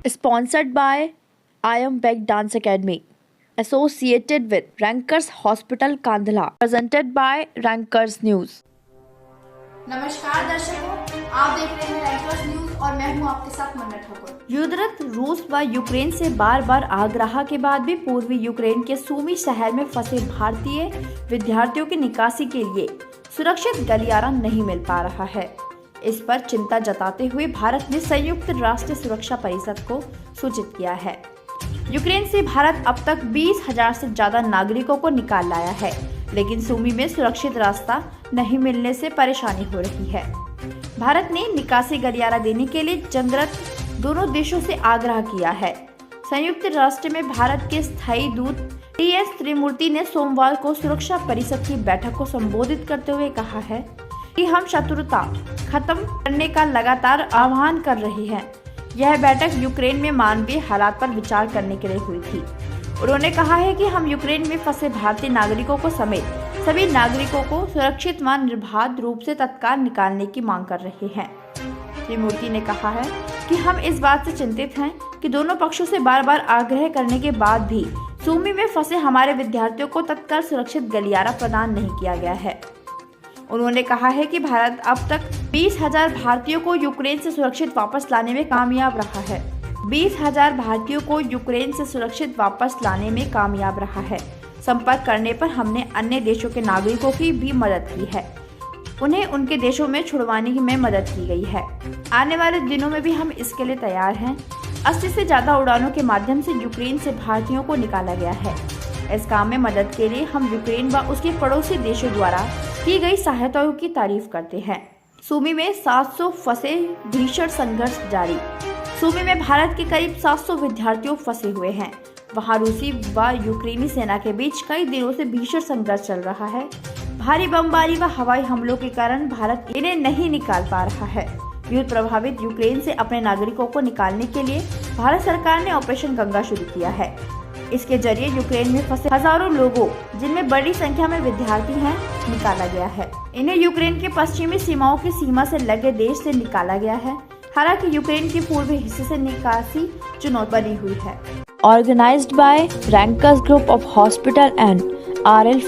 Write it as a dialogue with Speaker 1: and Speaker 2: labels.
Speaker 1: Sponsored by I Am Back Dance Academy. Associated with Rankers Hospital Kandhala. Presented by Rankers News.
Speaker 2: नमस्कार दर्शकों, आप देख रहे हैं रैंकर्स न्यूज और मैं हूं आपके साथ मन्ना ठाकुर।
Speaker 1: युद्धरत रूस व यूक्रेन से बार बार आग्रह के बाद भी पूर्वी यूक्रेन के सूमी शहर में फंसे भारतीय विद्यार्थियों की निकासी के लिए सुरक्षित गलियारा नहीं मिल पा रहा है। इस पर चिंता जताते हुए भारत ने संयुक्त राष्ट्र सुरक्षा परिषद को सूचित किया है। यूक्रेन से भारत अब तक 20,000 से ज्यादा नागरिकों को निकाल लाया है, लेकिन सूमी में सुरक्षित रास्ता नहीं मिलने से परेशानी हो रही है। भारत ने निकासी गलियारा देने के लिए जंगरत दोनों देशों से आग्रह किया है। संयुक्त राष्ट्र में भारत के स्थायी दूत टी.एस. त्रिमूर्ति ने सोमवार को सुरक्षा परिषद की बैठक को संबोधित करते हुए कहा है कि हम शत्रुता खत्म करने का लगातार आह्वान कर रहे हैं। यह बैठक यूक्रेन में मानवीय हालात पर विचार करने के लिए हुई थी। उन्होंने कहा है कि हम यूक्रेन में फंसे भारतीय नागरिकों को समेत सभी नागरिकों को सुरक्षित व निर्बाध रूप से तत्काल निकालने की मांग कर रहे हैं। त्रिमूर्ति ने कहा है कि हम इस बात से चिंतित हैं कि दोनों पक्षों से बार बार आग्रह करने के बाद भी सूमी में फंसे हमारे विद्यार्थियों को तत्काल सुरक्षित गलियारा प्रदान नहीं किया गया है। उन्होंने कहा है कि भारत अब तक 20,000 भारतीयों को यूक्रेन से सुरक्षित वापस लाने में कामयाब रहा है। 20,000 भारतीयों को यूक्रेन से सुरक्षित वापस लाने में कामयाब रहा है। संपर्क करने पर हमने अन्य देशों के नागरिकों की भी मदद की है। उन्हें उनके देशों में छुड़वाने में मदद की गई है। आने वाले दिनों में भी हम इसके लिए तैयार हैं। 80 से ज्यादा उड़ानों के माध्यम से यूक्रेन से भारतीयों को निकाला गया है। इस काम में मदद के लिए हम यूक्रेन व उसके पड़ोसी देशों द्वारा की गई सहायताओं की तारीफ करते हैं। सूमी में 700 फंसे, भीषण संघर्ष जारी। सूमी में भारत के करीब 700 विद्यार्थियों फंसे हुए हैं। वहां रूसी व यूक्रेनी सेना के बीच कई दिनों से भीषण संघर्ष चल रहा है। भारी बमबारी व हवाई हमलों के कारण भारत इन्हें नहीं निकाल पा रहा है। युद्ध प्रभावित यूक्रेन से अपने नागरिकों को निकालने के लिए भारत सरकार ने ऑपरेशन गंगा शुरू किया है। इसके जरिए यूक्रेन में फंसे हजारों लोगों, जिनमें बड़ी संख्या में विद्यार्थी हैं, निकाला गया है। इन्हें यूक्रेन के पश्चिमी सीमाओं की सीमा से लगे देश से निकाला गया है। हालांकि यूक्रेन के पूर्वी हिस्से से निकासी चुनौती बनी हुई है। Organized by Rankers Group of Hospital and RL